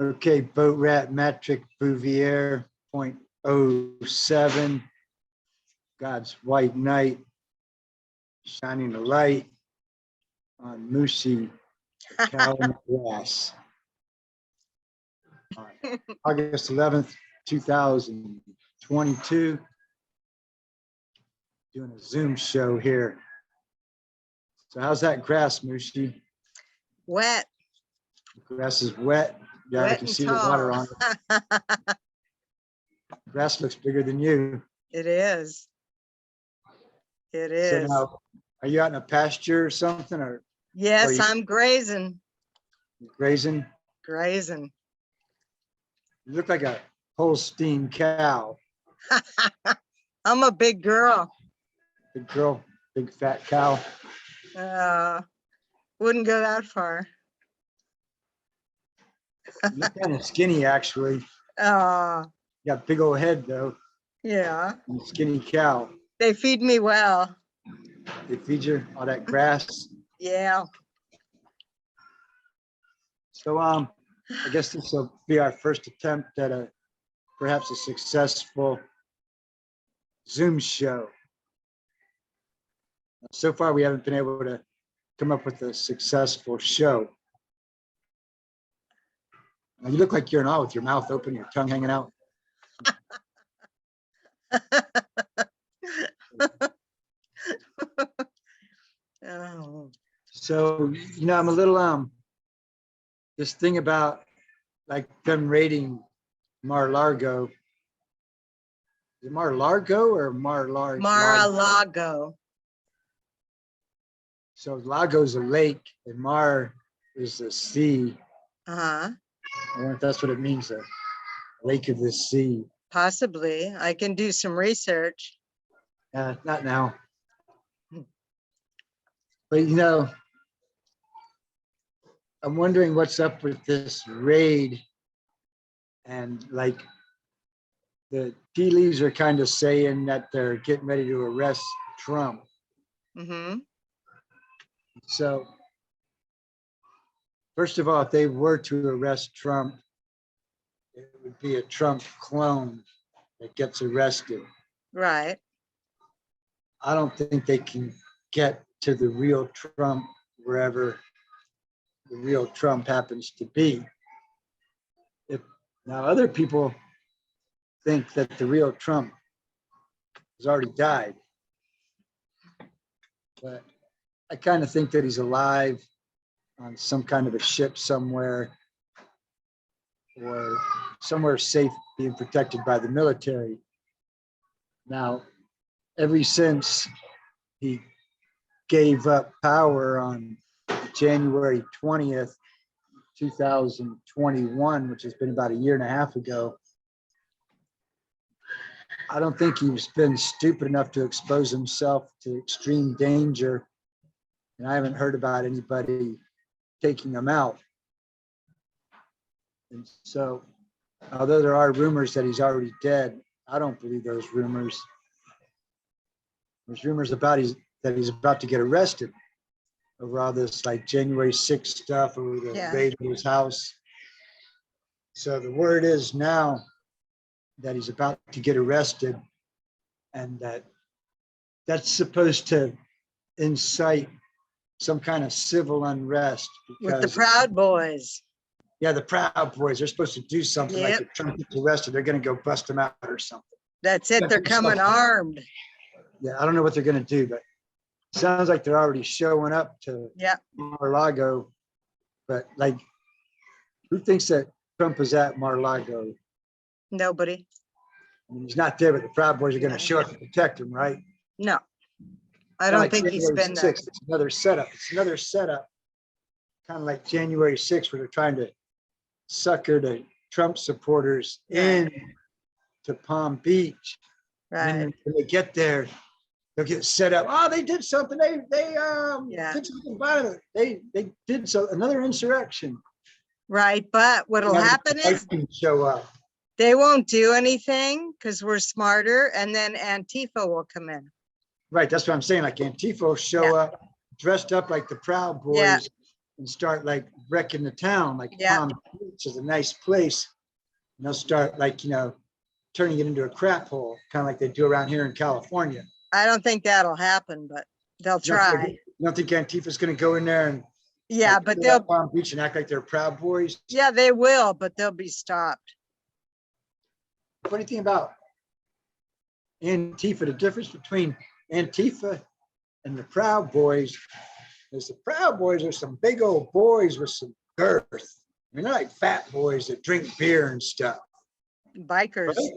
Okay, boat rat Mattrick Bouvier 0.07. God's white knight shining a light on Mooshe cow in the grass. On August 11th, 2022. Doing a Zoom show here. So how's that grass, Mooshe? Wet. The grass is wet. Yeah, I Wet can and see the water tall. on it. Grass looks bigger than you. It is. It So is. now, are you out in a pasture or something, or Yes, you- I'm grazing. grazing? Grazing. You look like a Holstein cow. I'm a big girl. Big girl, big fat cow. Wouldn't go that far. You look kind of skinny, actually. Uh, You got a big old head, though. yeah. And a skinny cow. They feed me well. They feed you all that grass. Yeah. So, I guess this will be our first attempt at perhaps a successful Zoom show. So far, we haven't been able to come up with a successful show. Now, you look like you're in awe with your mouth open, your tongue hanging out. Oh. So, I'm a little, this thing about like them rating Mar-Largo. Is it Mar-Largo or Mar-Largo? Mar-a-Lago. So Lago's a lake and Mar is the sea. Uh-huh. I wonder if that's what it means, a lake of the sea. Possibly. I can do some research. Not now. But I'm wondering what's up with this raid, and like the tea leaves are kind of saying that they're getting ready to arrest Trump. Mm-hmm. So first of all, if they were to arrest Trump, it would be a Trump clone that gets arrested. Right. I don't think they can get to the real Trump wherever the real Trump happens to be. Now other people think that the real Trump has already died, but I kind of think that he's alive on some kind of a ship somewhere, or somewhere safe, being protected by the military. Now, ever since he gave up power on January 20th, 2021, which has been about a year and a half ago, I don't think he's been stupid enough to expose himself to extreme danger. And I haven't heard about anybody taking him out. And so, although there are rumors that he's already dead, I don't believe those rumors. There's rumors about that he's about to get arrested over all this like January 6th stuff, over the raid of his house. So the word is now that he's about to get arrested, and that's supposed to incite some kind of civil unrest. With the Proud Boys. Yeah, the Proud Boys, they're supposed to do something. Like if Trump gets arrested, they're going to go bust him out or something. That's it. They're coming armed. Yeah, I don't know what they're going to do, but it sounds like they're already showing up to Mar-a-Lago. But like, who thinks that Trump is at Mar-a-Lago? Nobody. I mean, he's not there, but the Proud Boys are going to show up to protect him, right? No, I don't think he's been there. It's another setup. It's another setup, kind of like January 6th, where they're trying to sucker the Trump supporters in to Palm Beach. Right. And when they get there, they'll get set up. Oh, they did something. They did something violent. They did another insurrection. Right, but what'll happen is show up. They won't do anything because we're smarter, and then Antifa will come in. Right, that's what I'm saying. Like Antifa will show up dressed up like the Proud Boys and start like wrecking the town, like Palm Beach. which is a nice place, and they'll start like, turning it into a crap hole, kind of like they do around here in California. I don't think that'll happen, but they'll You don't think- try. You don't think Antifa's going to go in there and Yeah, like, but go to they'll, Palm Beach and act like they're Proud Boys? yeah, they will, but they'll be stopped. Funny thing about Antifa, the difference between Antifa and the Proud Boys is the Proud Boys are some big old boys with some girth. I mean, they're like fat boys that drink beer and stuff. Bikers. Right?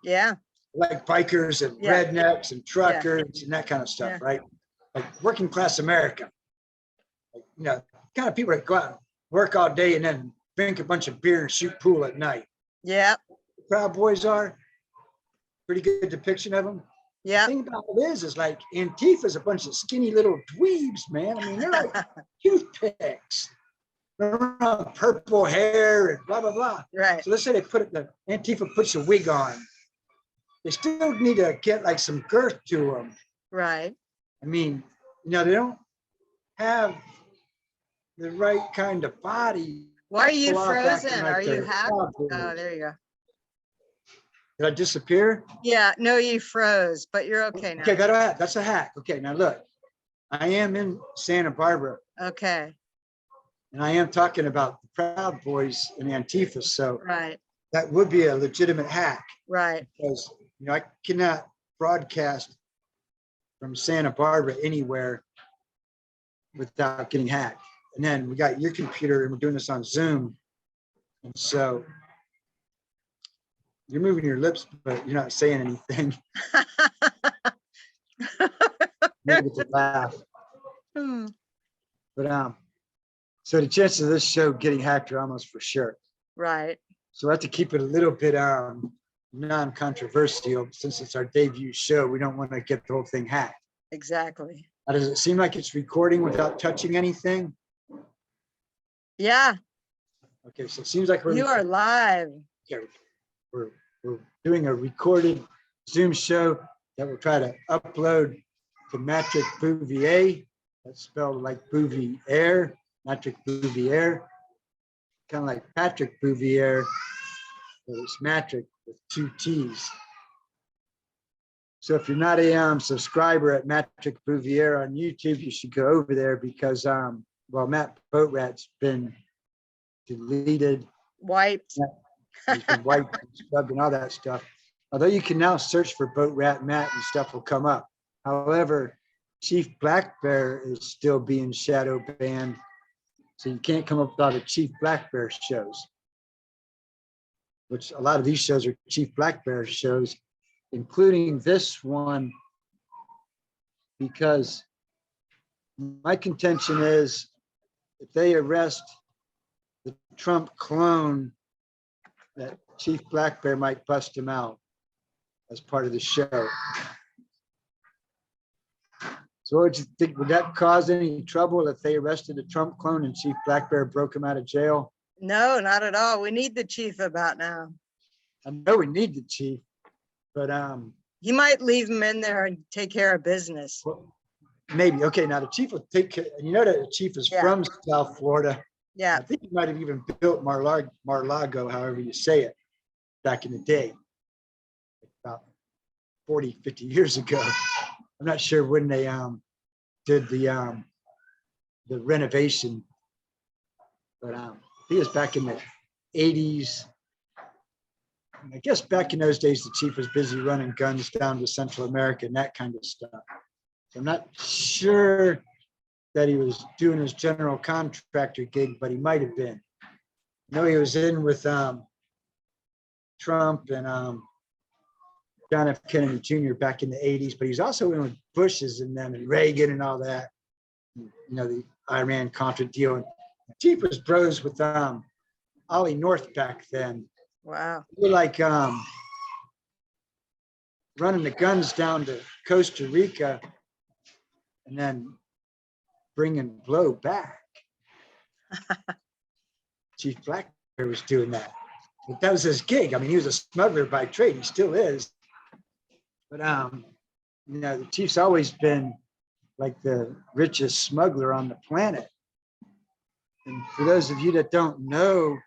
Yeah, Like bikers and Yeah. rednecks and truckers and that kind of stuff, Yeah. right? Like working class America. Like, kind of people that go out and work all day and then drink a bunch of beer and shoot pool at night. yeah, The Proud Boys are pretty good depiction of them. The yeah. thing about it is like Antifa's a bunch of skinny little dweebs, man. I mean, they're like toothpicks. They're around purple hair and blah, blah, blah. Right. So let's say the Antifa puts a wig on. They still need to get like some girth to them. Right. I mean, they don't have the right kind of body. Why are you Pull off acting frozen? like Are you they're happy? Proud Boys. Oh, there you go. Did I disappear? Yeah, no, you froze, but you're okay now. Okay, that's a hack. Okay, now look, I am in Santa Barbara. Okay, And I am talking about the Proud Boys and Antifa. So right, that would be a legitimate hack right. because, I cannot broadcast from Santa Barbara anywhere without getting hacked. And then we got your computer and we're doing this on Zoom. And so you're moving your lips, but you're not saying anything. Maybe it's a laugh. Hmm. But so the chances of this show getting hacked are almost for sure. Right. So I have to keep it a little bit non-controversial since it's our debut show. We don't want to get the whole thing hacked. Exactly. Now, does it seem like it's recording without touching anything? Yeah, Okay, so it seems like you are live. we're doing a recorded Zoom show that we'll try to upload to Mattrick Bouvier. That's spelled like Bouvier, Mattrick Bouvier, kind of like Patrick Bouvier, but it's Mattrick with 2 T's. So if you're not a subscriber at Mattrick Bouvier on YouTube, you should go over there because, Matt Boatrat's been deleted. Wiped. He's been wiped and scrubbed and all that stuff. Although you can now search for Boat Rat Matt and stuff will come up. However, Chief Black Bear is still being shadow banned. So you can't come up with all the Chief Black Bear shows, which a lot of these shows are Chief Black Bear shows, including this one, because my contention is if they arrest the Trump clone, that Chief Black Bear might bust him out as part of the show. So what would you think? Would that cause any trouble if they arrested the Trump clone and Chief Black Bear broke him out of jail? No, not at all. We need the chief about now. I know we need the chief, but He might leave him in there and take care of business. well, maybe. Okay, now the chief will take care. And you know that the chief is Yeah. from South Florida. Yeah, I think he might have even built Mar-Lago, however you say it, back in the day, about 40, 50 years ago. I'm not sure when they did the renovation, but he was back in the 80s. And I guess back in those days, the chief was busy running guns down to Central America and that kind of stuff. So I'm not sure that he was doing his general contractor gig, but he might have been. I know he was in with Trump and John F. Kennedy Jr. back in the 80s, but he's also in with Bush's and them and Reagan and all that. The Iran-Contra deal. And Chief was bros with Ollie North back then. wow. They were like running the guns down to Costa Rica and then bringing blow back. Chief Black Bear was doing that. But that was his gig. I mean, he was a smuggler by trade. He still is. But the chief's always been like the richest smuggler on the planet. And for those of you that don't know,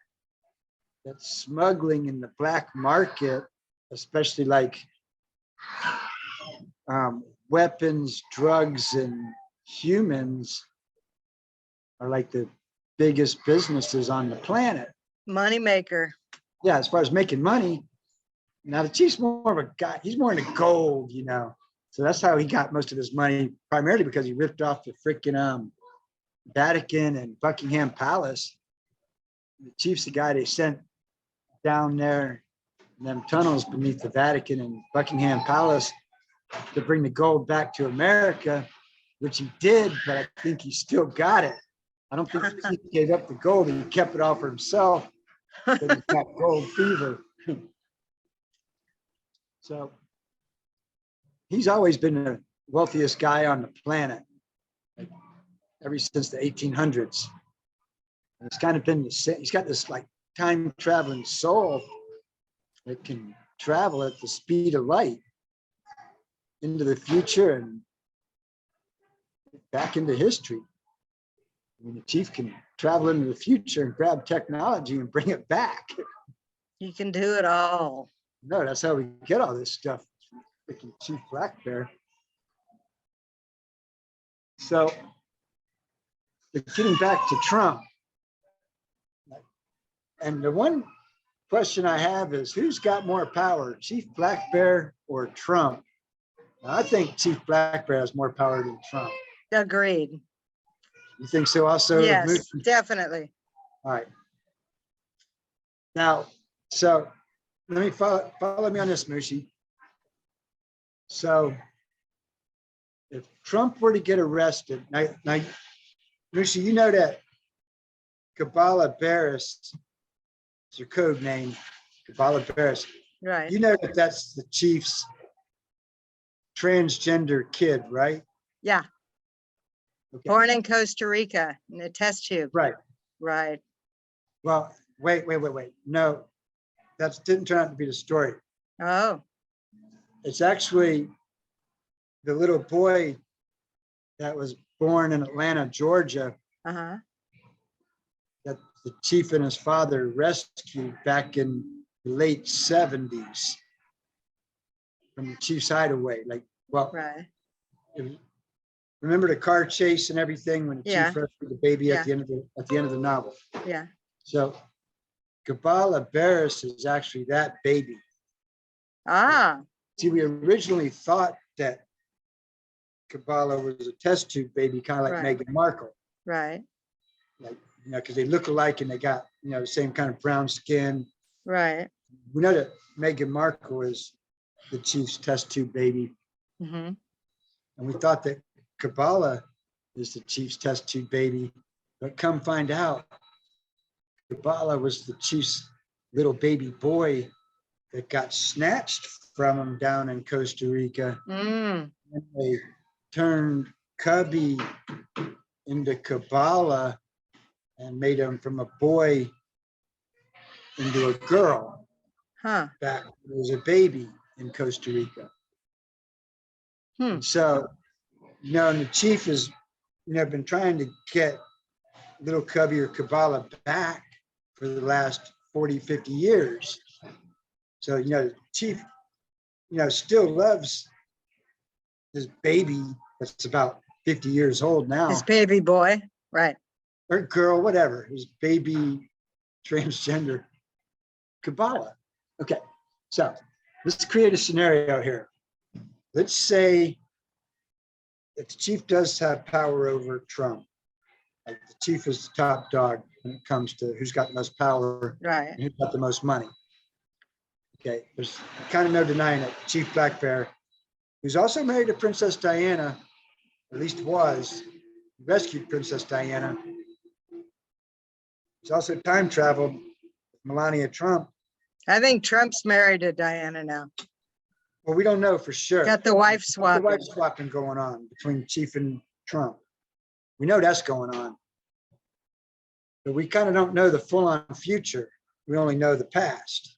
that smuggling in the black market, especially like weapons, drugs, and humans, are like the biggest businesses on the planet. Money maker. Yeah, as far as making money. Now the chief's more of a guy, he's more into gold, So that's how he got most of his money, primarily because he ripped off the freaking Vatican and Buckingham Palace. The chief's the guy they sent down there in them tunnels beneath the Vatican and Buckingham Palace to bring the gold back to America, which he did, but I think he still got it. I don't think he gave up the gold. He kept it all for himself. But he's got gold fever. So he's always been the wealthiest guy on the planet, like, ever since the 1800s. And it's kind of been the same. He's got this like time traveling soul that can travel at the speed of light into the future and back into history. I mean, the chief can travel into the future and grab technology and bring it back. You can do it all. No, that's how we get all this stuff. Freaking Chief Black Bear. So, getting back to Trump, and the one question I have is, who's got more power, Chief Black Bear or Trump? Now, I think Chief Black Bear has more power than Trump. Agreed. You think so also? Yes, Mooshe? definitely. All right. Now, so let me follow me on this, Mooshe. So if Trump were to get arrested, now Mooshe, you know that Kabbalah Barris is your code name, Kabbalah Barris. Right. You know that that's the chief's transgender kid, right? Yeah. Okay. Born in Costa Rica in a test tube. Right. Right. Well, wait. No, that didn't turn out to be the story. Oh. It's actually the little boy that was born in Atlanta, Georgia, Uh-huh. that the chief and his father rescued back in the late 70s from the chief's hideaway. Like, well, Right. it was, remember the car chase and everything when the Yeah. chief rescued the baby Yeah. at the end of the novel. Yeah. So Kabbalah Barris is actually that baby. Ah. See, we originally thought that Kabbalah was a test tube baby, kind of like Right. Meghan Markle. Right. Like, because they look alike and they got, the same kind of brown skin. Right. We know that Meghan Markle is the chief's test tube baby. Mm-hmm. And we thought that Kabbalah is the chief's test tube baby. But come find out, Kabbalah was the chief's little baby boy that got snatched from him down in Costa Rica. Mm. And they turned Cubby into Kabbalah and made him from a boy into a girl. Huh. Back when he was a baby in Costa Rica. And so, and the chief has, been trying to get little Cubby or Kabbalah back for the last 40, 50 years. So, the chief, still loves his baby that's about 50 years old now. His baby boy. Right. Or girl, whatever, his baby transgender Kabbalah. Okay, so let's create a scenario here. Let's say that the chief does have power over Trump. Like the chief is the top dog when it comes to who's got the most power Right. and who's got the most money. Okay, there's kind of no denying it. Chief Black Bear, who's also married to Princess Diana, or at least was, rescued Princess Diana. He's also time traveled with Melania Trump. I think Trump's married to Diana now. Well, we don't know for sure. Got the wife The swapping. wife swapping going on between Chief and Trump. We know that's going on. But we kind of don't know the full-on future. We only know the past.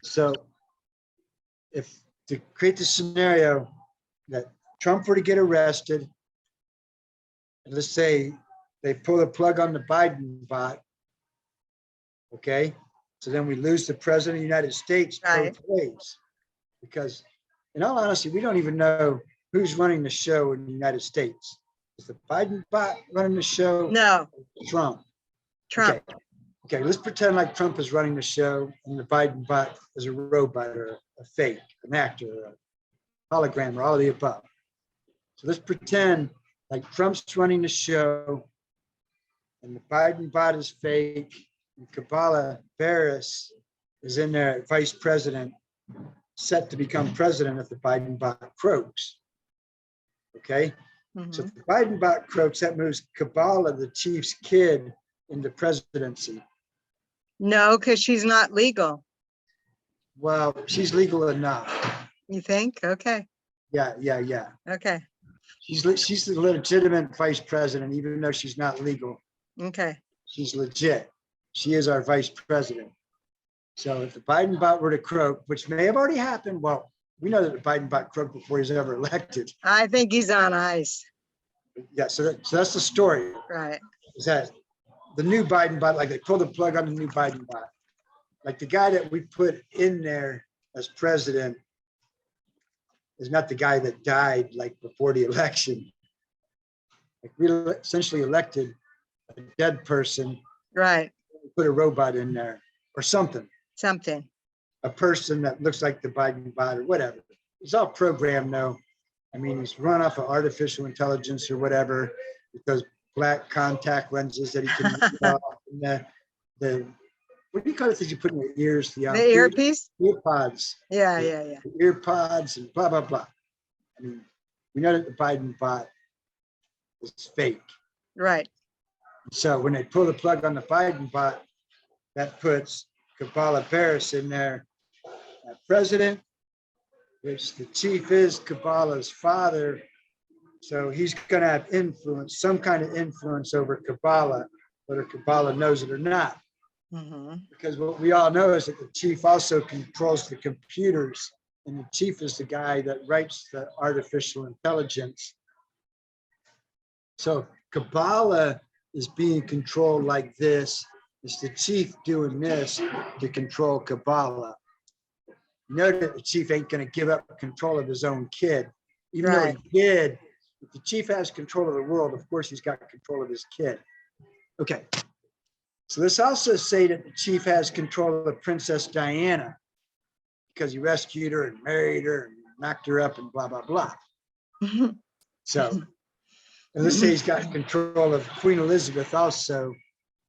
So if to create the scenario that Trump were to get arrested, and let's say they pull the plug on the Biden bot, Okay, so then we lose the president of the United States Right. both ways. Because in all honesty, we don't even know who's running the show in the United States. Is the Biden bot running the show? No, Trump. Trump. Okay, let's pretend like Trump is running the show and the Biden bot is a robot or a fake, an actor, or a hologram, or all of the above. So let's pretend like Trump's running the show and the Biden bot is fake and Kamala Harris is in there at vice president, set to become president if the Biden bot croaks. Okay, so if the Biden bot croaks, that moves Kamala, the chief's kid, into presidency. No, because she's not legal. Well, she's legal enough. You think? Okay. Yeah. Okay. She's the legitimate vice president, even though she's not legal. Okay. She's legit. She is our vice president. So if the Biden bot were to croak, which may have already happened, well, we know that the Biden bot croaked before he's ever elected. I think he's on ice. Yeah, so that's the story. Right. Is that the new Biden bot, like they pulled the plug on the new Biden bot. Like the guy that we put in there as president is not the guy that died like before the election. Like we essentially elected a dead person. Right. Put a robot in there or something. Something. A person that looks like the Biden bot or whatever. It's all programmed though. I mean, it's run off of artificial intelligence or whatever, with those black contact lenses that he can use off, and the what do you call it that you put in your ears? The earpiece? Ear pods. Yeah. The ear pods and blah, blah, blah. I mean, we know that the Biden bot is fake. Right. So when they pull the plug on the Biden bot, that puts Kamala Harris in there, president, which the chief is Kamala's father. So he's going to have influence, some kind of influence over Kamala, whether Kamala knows it or not. Because what we all know is that the chief also controls the computers, and the chief is the guy that writes the artificial intelligence. So Kamala is being controlled like this. It's the chief doing this to control Kamala. You know that the chief ain't going to give up control of his own kid, even though he did. If the chief has control of the world, of course he's got control of his kid. Okay. So let's also say that the chief has control of Princess Diana because he rescued her and married her and knocked her up and blah, blah, blah. So and let's say he's got control of Queen Elizabeth also.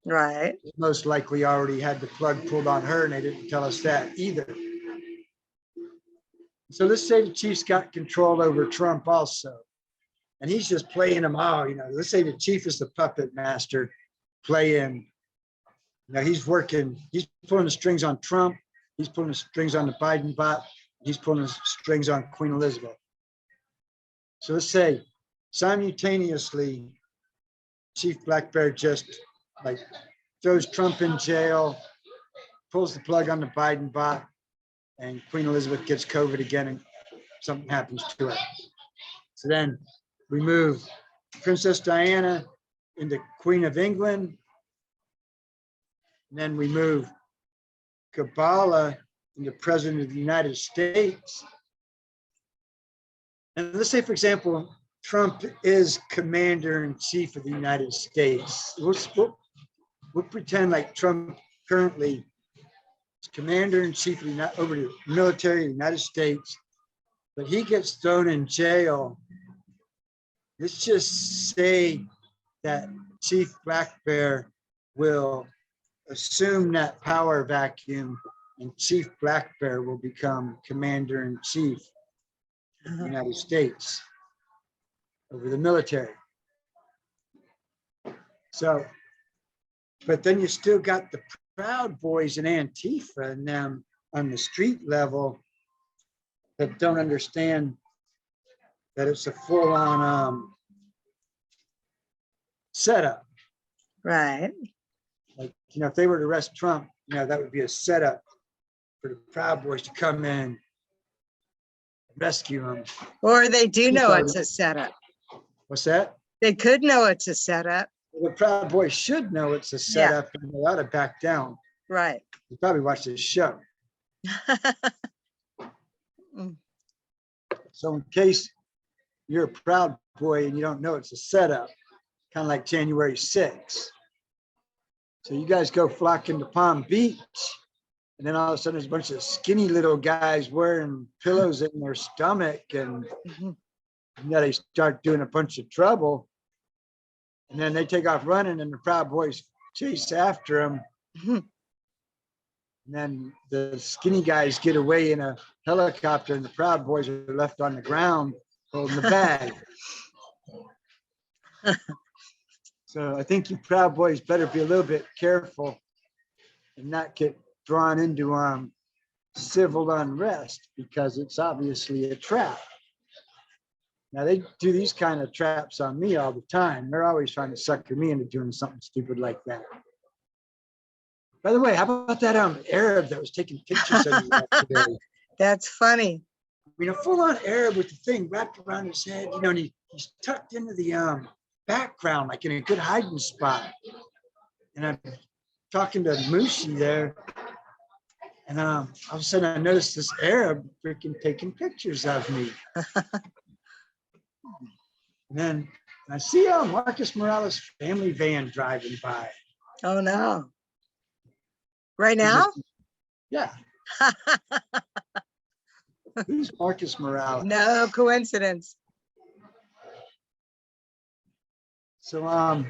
Right. Most likely already had the plug pulled on her and they didn't tell us that either. So let's say the chief's got control over Trump also. And he's just playing them all, let's say the chief is the puppet master playing. He's working, he's pulling the strings on Trump, he's pulling the strings on the Biden bot, he's pulling the strings on Queen Elizabeth. So let's say simultaneously, Chief Black Bear just like throws Trump in jail, pulls the plug on the Biden bot, and Queen Elizabeth gets COVID again and something happens to her. So then we move Princess Diana into Queen of England. And then we move Kamala into President of the United States. And let's say, for example, Trump is Commander-in-Chief of the United States. We'll pretend like Trump currently is Commander-in-Chief over the military of the United States, but he gets thrown in jail. Let's just say that Chief Black Bear will assume that power vacuum and Chief Black Bear will become Commander-in-Chief of the United States over the military. So, but then you still got the Proud Boys and Antifa and them on the street level that don't understand that it's a full-on setup. Right. Like, if they were to arrest Trump, that would be a setup for the Proud Boys to come in and rescue him. Or they do know it's a setup. What's that? They could know it's a setup. The Proud Boys should know it's a setup and they ought to back down. Right. You probably watched this show. Mm. So in case you're a Proud Boy and you don't know, it's a setup, kind of like January 6th. So you guys go flocking to Palm Beach, and then all of a sudden there's a bunch of skinny little guys wearing pillows in their stomach, and Mhm. they start doing a bunch of trouble. And then they take off running, and the Proud Boys chase after them. Mhm. And then the skinny guys get away in a helicopter, and the Proud Boys are left on the ground holding the bag. So I think you Proud Boys better be a little bit careful and not get drawn into civil unrest, because it's obviously a trap. Now they do these kind of traps on me all the time. They're always trying to sucker me into doing something stupid like that. By the way, how about that Arab that was taking pictures of you today? That's funny. I mean, a full-on Arab with the thing wrapped around his head, you know, and he's tucked into the background, like in a good hiding spot. And I'm talking to Mooshe there, and all of a sudden I noticed this Arab freaking taking pictures of me. And then I see Marcus Morales' family van driving by. Oh no. Right now? Yeah. Who's Marcus Morales? No coincidence. So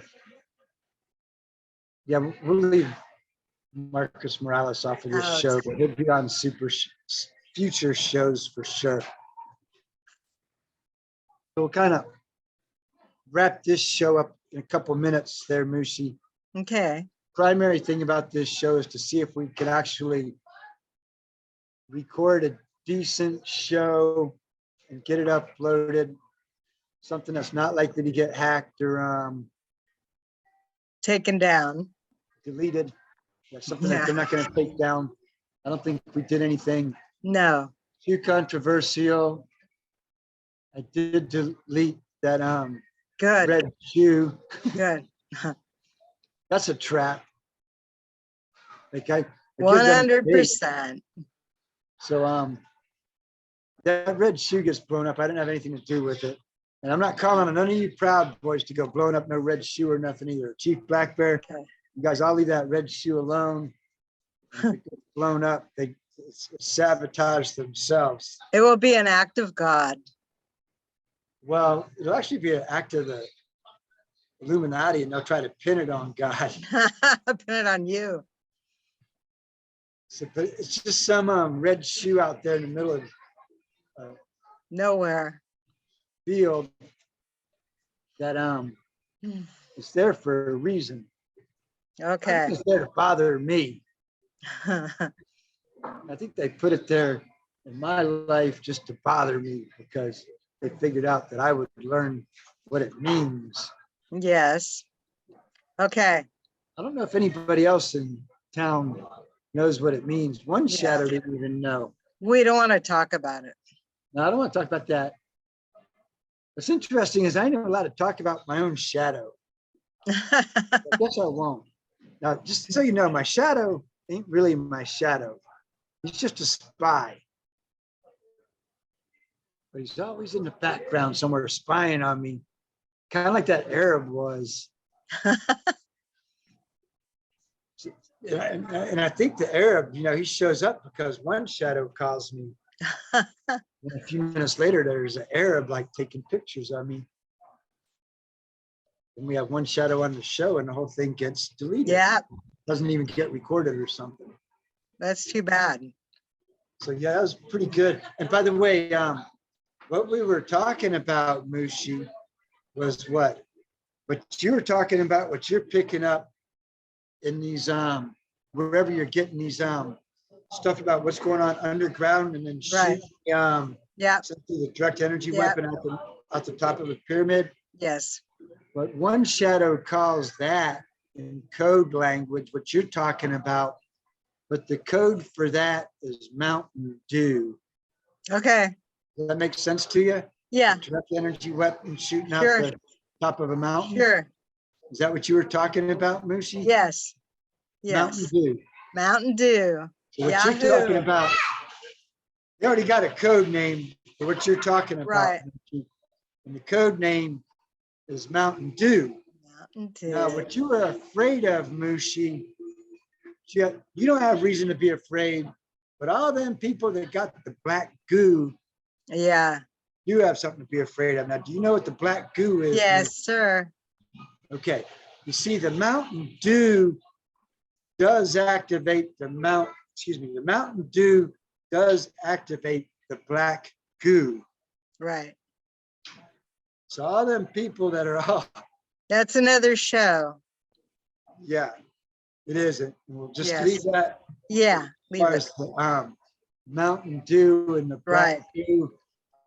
yeah, we'll leave Marcus Morales off of this Oh, show, but he'll be on future shows for sure. So we'll kind of wrap this show up in a couple minutes there, Mooshe. okay. Primary thing about this show is to see if we can actually record a decent show and get it uploaded, something that's not likely to get hacked or Taken down. deleted. That's something that they're not going to take down. I don't think we did anything No. too controversial. I did delete that Good. red shoe. Good. That's a trap. Like I give them a date. 100%. So that red shoe gets blown up. I didn't have anything to do with it. And I'm not calling on none of you Proud Boys to go blowing up no red shoe or nothing either. Chief Black Bear, Okay. you guys, I'll leave that red shoe alone. If it gets blown up, they sabotage themselves. It will be an act of God. Well, it'll actually be an act of the Illuminati, and they'll try to pin it on God. Put it on you. So, but it's just some red shoe out there in the middle of Nowhere. field that is there for a reason. Okay. It's there to bother me. I think they put it there in my life just to bother me, because they figured out that I would learn what it means. Yes. Okay. I don't know if anybody else in town knows what it means. One shadow didn't even know. We don't want to talk about it. Now, I don't want to talk about that. What's interesting is I never allowed to talk about my own shadow. I guess I won't. Now, just so you know, my shadow ain't really my shadow. He's just a spy. But he's always in the background somewhere spying on me, kind of like that Arab was. And I think the Arab, you know, he shows up because one shadow calls me. And a few minutes later, there's an Arab like taking pictures of me. And we have one shadow on the show, and the whole thing gets deleted. Yeah. Doesn't even get recorded or something. That's too bad. So yeah, that was pretty good. And by the way, what we were talking about, Mooshe, was what you were talking about, what you're picking up in these wherever you're getting these stuff about what's going on underground, and then Right. shooting Yeah. the direct energy weapon at the top of the pyramid. Yes. But one shadow calls that in code language what you're talking about, but the code for that is Mountain Dew. Okay. Does that make sense to you? Yeah. Direct energy weapon shooting out Sure. the top of a mountain. Sure. Is that what you were talking about, Mooshe? Yes. Mountain Yes. Dew. Mountain Dew. So what Yahoo. you're talking about, they already got a code name for what you're talking about. Right. And the code name is Mountain Dew. Mountain Dew. Now, what you were afraid of, Mooshe, you don't have reason to be afraid, but all them people that got the black goo, Yeah. you have something to be afraid of. Now, do you know what the black goo is? Yes, Mooshe? sir. Okay. You see, the Mountain Dew does activate the Mountain Dew does activate the black goo. Right. So all them people that are all, That's another show. yeah, it isn't. We'll just Yes. leave that. Yeah. As Leave far it. as the Mountain Dew and the black goo.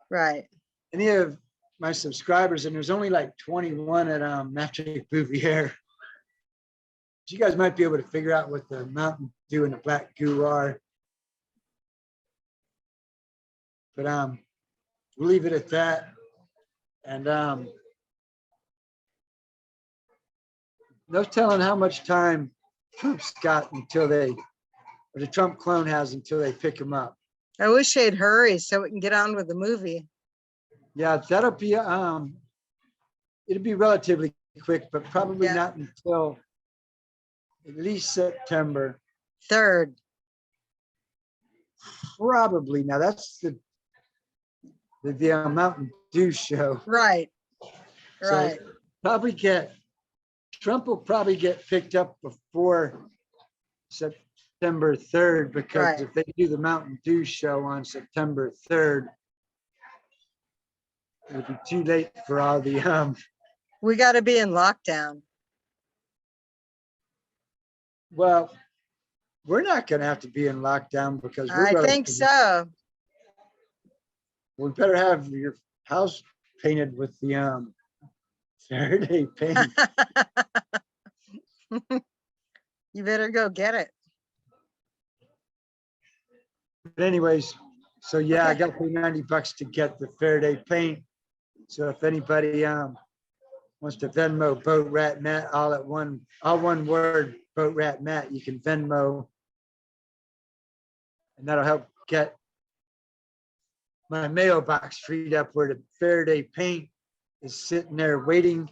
Right. Any of my subscribers, and there's only like 21 at Mattrick Bouvier. You guys might be able to figure out what the Mountain Dew and the black goo are. But we'll leave it at that. And no telling how much time Trump's got until or the Trump clone has until they pick him up. I wish they'd hurry so we can get on with the movie. Yeah, that'll be it'll be relatively quick, but probably not until at least September 3rd. Probably. Now that's the Mountain Dew show. Right. So Right. Trump will probably get picked up before September 3rd, because if they do the Mountain Dew show on September 3rd, it'll be too late for all the We got to be in lockdown. well, we're not going to have to be in lockdown because I think so. We better have your house painted with the Faraday paint. You better go get it. But anyways, so yeah, I got to pay $90 to get the Faraday paint. So if anybody wants to Venmo Boat Rat Matt, all one word, Boat Rat Matt, you can Venmo, and that'll help get my mailbox freed up where the Faraday paint is sitting there waiting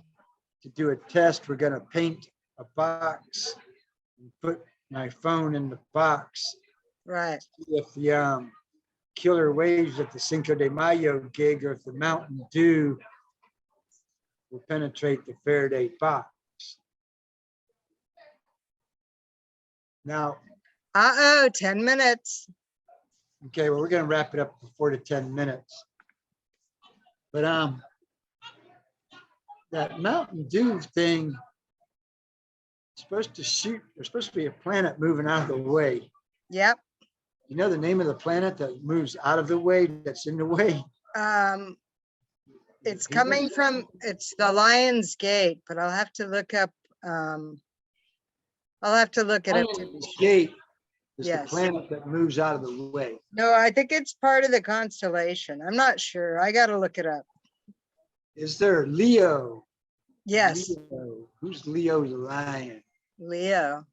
to do a test. We're gonna paint a box and put my phone in the box. Right. See if the killer waves at the Cinco de Mayo gig, or if the Mountain Dew will penetrate the Faraday box. Now, 10 minutes. okay, well, we're gonna wrap it up before the 10 minutes. But that Mountain Dew thing is supposed to shoot, there's supposed to be a planet moving out of the way. Yep. You know the name of the planet that moves out of the way, that's in the way? It's coming from, it's the Lion's Gate, but I'll have to look up, I'll have to look it up. Lion's Gate is the Yes. planet that moves out of the way. No, I think it's part of the constellation. I'm not sure. I got to look it up. Is there Leo? Yes. Leo. Who's Leo the lion? Leo.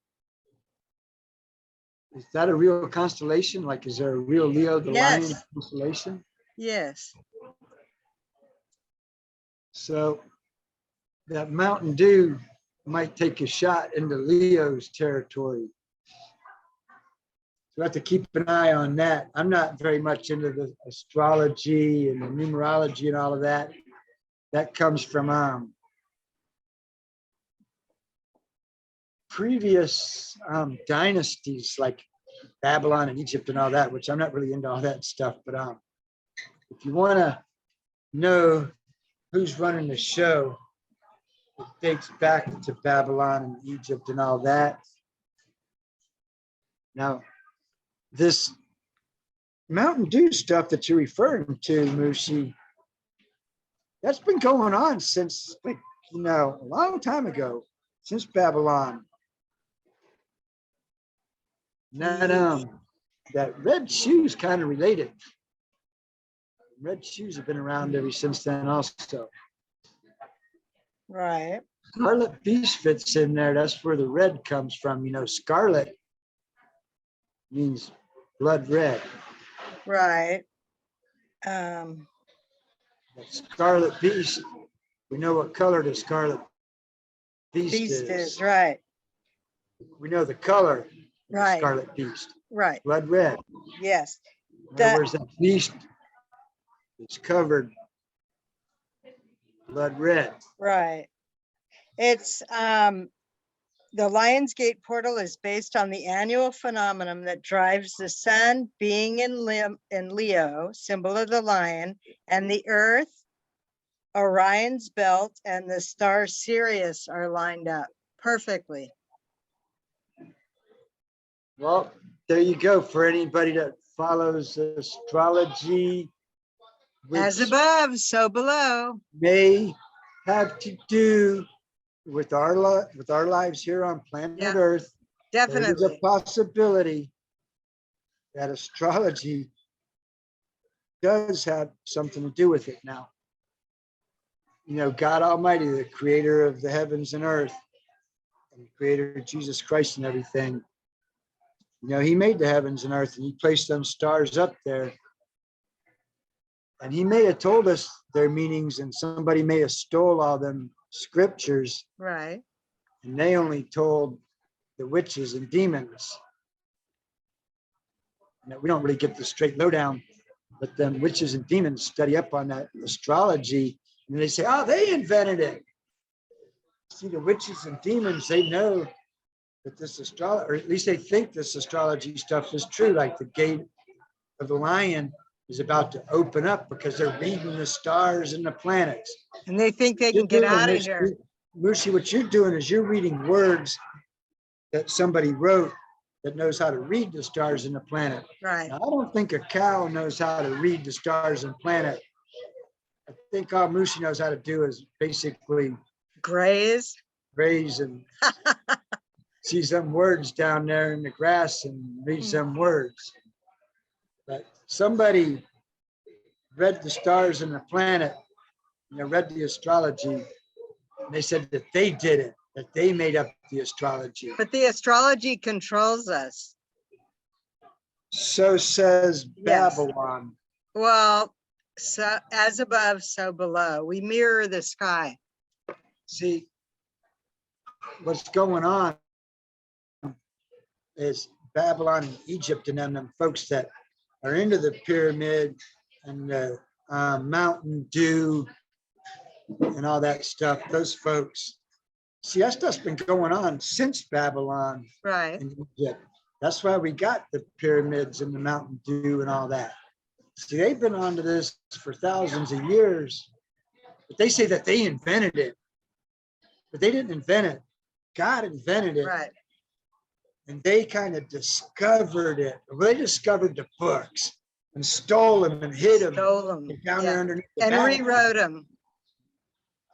Is that a real constellation? Like, is there a real Leo the lion constellation? Yes. So that Mountain Dew might take a shot into Leo's territory. So we have to keep an eye on that. I'm not very much into the astrology and the numerology and all of that. That comes from previous dynasties like Babylon and Egypt and all that, which I'm not really into all that stuff. But if you want to know who's running the show, it dates back to Babylon and Egypt and all that. Now, this Mountain Dew stuff that you're referring to, Mooshe, that's been going on since, like, a long time ago, since Babylon. That red shoe's kind of related. Red shoes have been around ever since then also. Right. Scarlet Beast fits in there. That's where the red comes from. Scarlet means blood red. Right. That scarlet beast, we know what color the scarlet beast Beast is. is, right, We know the color of the right, scarlet beast, right. blood red. Yes, In other words, that beast is covered blood red. right. It's, the Lion's Gate portal is based on the annual phenomenon that drives the sun being in Leo, symbol of the lion, and the earth, Orion's belt, and the star Sirius are lined up perfectly. Well, there you go. For anybody that follows astrology, As which above, so below. may have to do with our lives here on planet Yeah, Earth, there is a Definitely. possibility that astrology does have something to do with it now. You know, God Almighty, the creator of the heavens and earth, and the creator of Jesus Christ and everything, you know, he made the heavens and earth and he placed them stars up there. And he may have told us their meanings, and somebody may have stole all them scriptures, Right. and they only told the witches and demons. Now, we don't really get the straight lowdown, but then witches and demons study up on that astrology, and they say, oh, they invented it. See, the witches and demons, they know that this astrology, or at least they think this astrology stuff is true, like the gate of the lion is about to open up because they're reading the stars and the planets. And they think they You're can get doing out of this, here. Mooshe, what you're doing is you're reading words that somebody wrote that knows how to read the stars and the planet. Right. Now, I don't think a cow knows how to read the stars and planet. I think all Mooshe knows how to do is basically Graze. graze and see some words down there in the grass and read some words. But somebody read the stars and the planet, and they read the astrology, and they said that they did it, that they made up the astrology. But the astrology controls us. So says Yes. Babylon. Well, so as above, so below. We mirror the sky. See, what's going on is Babylon and Egypt and them folks that are into the pyramid and the Mountain Dew and all that stuff, those folks. See, that stuff's been going on since Babylon Right. and Egypt. That's why we got the pyramids and the Mountain Dew and all that. See, they've been onto this for thousands of years, but they say that they invented it, but they didn't invent it. God invented it. Right. And they kind of discovered it. Well, they discovered the books and stole them and hid them Stole them. down Yeah. there underneath the And Vatican. rewrote them.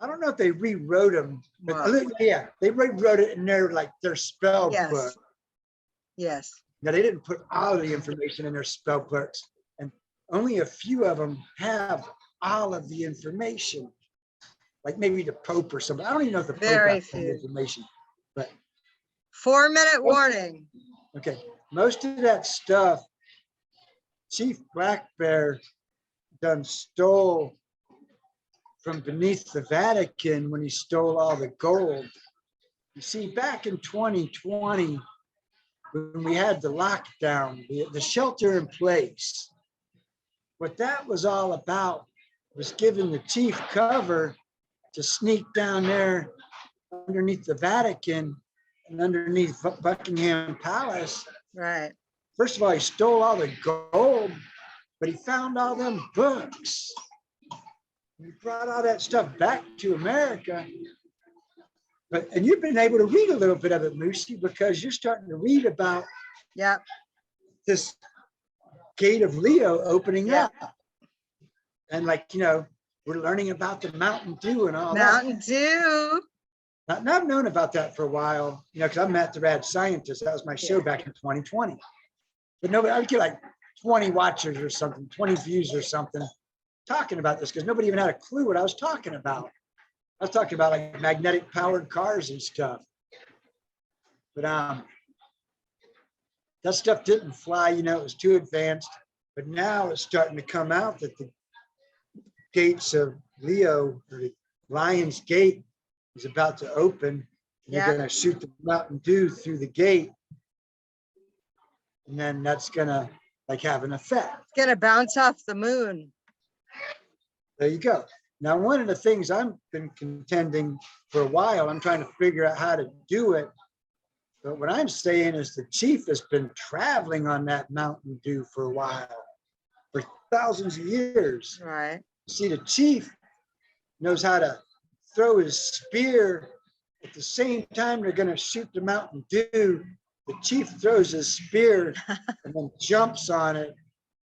I don't know if they rewrote them, but Wow. yeah, they rewrote it in their spell Yes. book. Yes. Now, they didn't put all of the information in their spell books, and only a few of them have all of the information, like maybe the Pope or something. I don't even know if the Pope Very has the few. information, but 4-minute warning. okay, most of that stuff, Chief Black Bear done stole from beneath the Vatican when he stole all the gold. You see, back in 2020, when we had the lockdown, the shelter in place, what that was all about was giving the chief cover to sneak down there underneath the Vatican and underneath Buckingham Palace. Right. First of all, he stole all the gold, but he found all them books. He brought all that stuff back to America. And you've been able to read a little bit of it, Mooshe, because you're starting to read about Yep. this gate of Leo opening Yeah. up. And we're learning about the Mountain Dew and all Mountain Dew. that. Now, I've known about that for a while, because I'm Matt the Rad Scientist. That was my show back in 2020. But nobody, I would get like 20 watchers or something, 20 views or something talking about this, because nobody even had a clue what I was talking about. I was talking about like magnetic powered cars and stuff. But that stuff didn't fly, you know, it was too advanced. But now it's starting to come out that the gates of Leo, or the Lion's Gate, is about to open. Yeah. They're going to shoot the Mountain Dew through the gate. And then that's going to like have an effect. It's gonna bounce off the moon. There you go. Now, one of the things I've been contending for a while, I'm trying to figure out how to do it. But what I'm saying is the chief has been traveling on that Mountain Dew for a while, for thousands of years. Right. See, the chief knows how to throw his spear at the same time they're going to shoot the Mountain Dew. The chief throws his spear and then jumps on it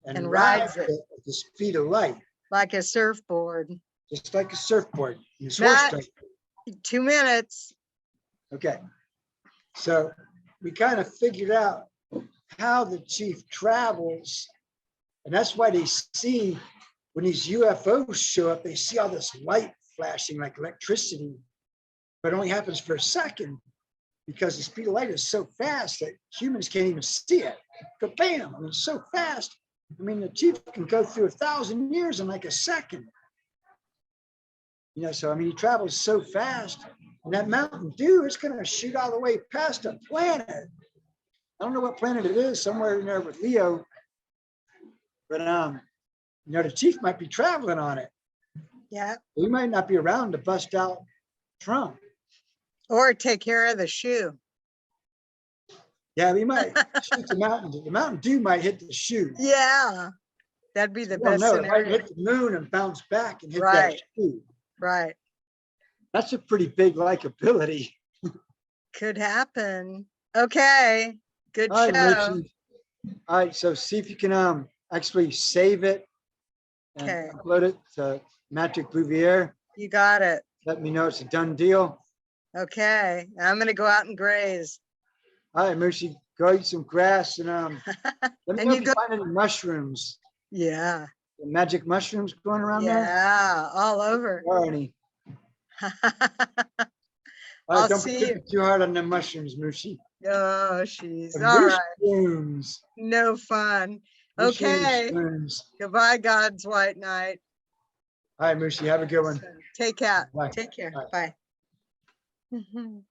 and rides it at the speed of light. Like a surfboard. Just like a surfboard. Matt, 2 minutes. Okay. So we kind of figured out how the chief travels. And that's why they see when these UFOs show up, they see all this light flashing like electricity, but it only happens for a second because the speed of light is so fast that humans can't even see it. Go bam, I mean, it's so fast. I mean, the chief can go through 1,000 years in like a second. You know, so I mean, he travels so fast, and that Mountain Dew is going to shoot all the way past a planet. I don't know what planet it is, somewhere in there with Leo, but you know, the chief might be traveling on it. Yeah. He might not be around to bust out Trump. Or take care of the shoe. Yeah, we might shoot the Mountain Dew. The Mountain Dew might hit the shoe. Yeah. That'd be the best No, it might scenario. hit the moon and bounce back and hit Right. that shoe. Right. That's a pretty big likability. Could happen. Okay. Good All right, show. Richie. All right, so see if you can actually save it and Okay. upload it to Mattrick Bouvier. You got it. Let me know it's a done deal. Okay. I'm going to go out and graze. All right, Mooshe, go eat some grass and let me And know you if you go- find any mushrooms. Yeah. The magic mushrooms going around there. Yeah. All over. Or any. All right, I'll don't see be you. too hard on the mushrooms, Mooshe. Oh, she's The all right. mushrooms. No fun. Mushroom Okay. spoons. Goodbye, God's white knight. All right, Mooshe, have a good one. Take care. Bye. Take care. Bye. Bye.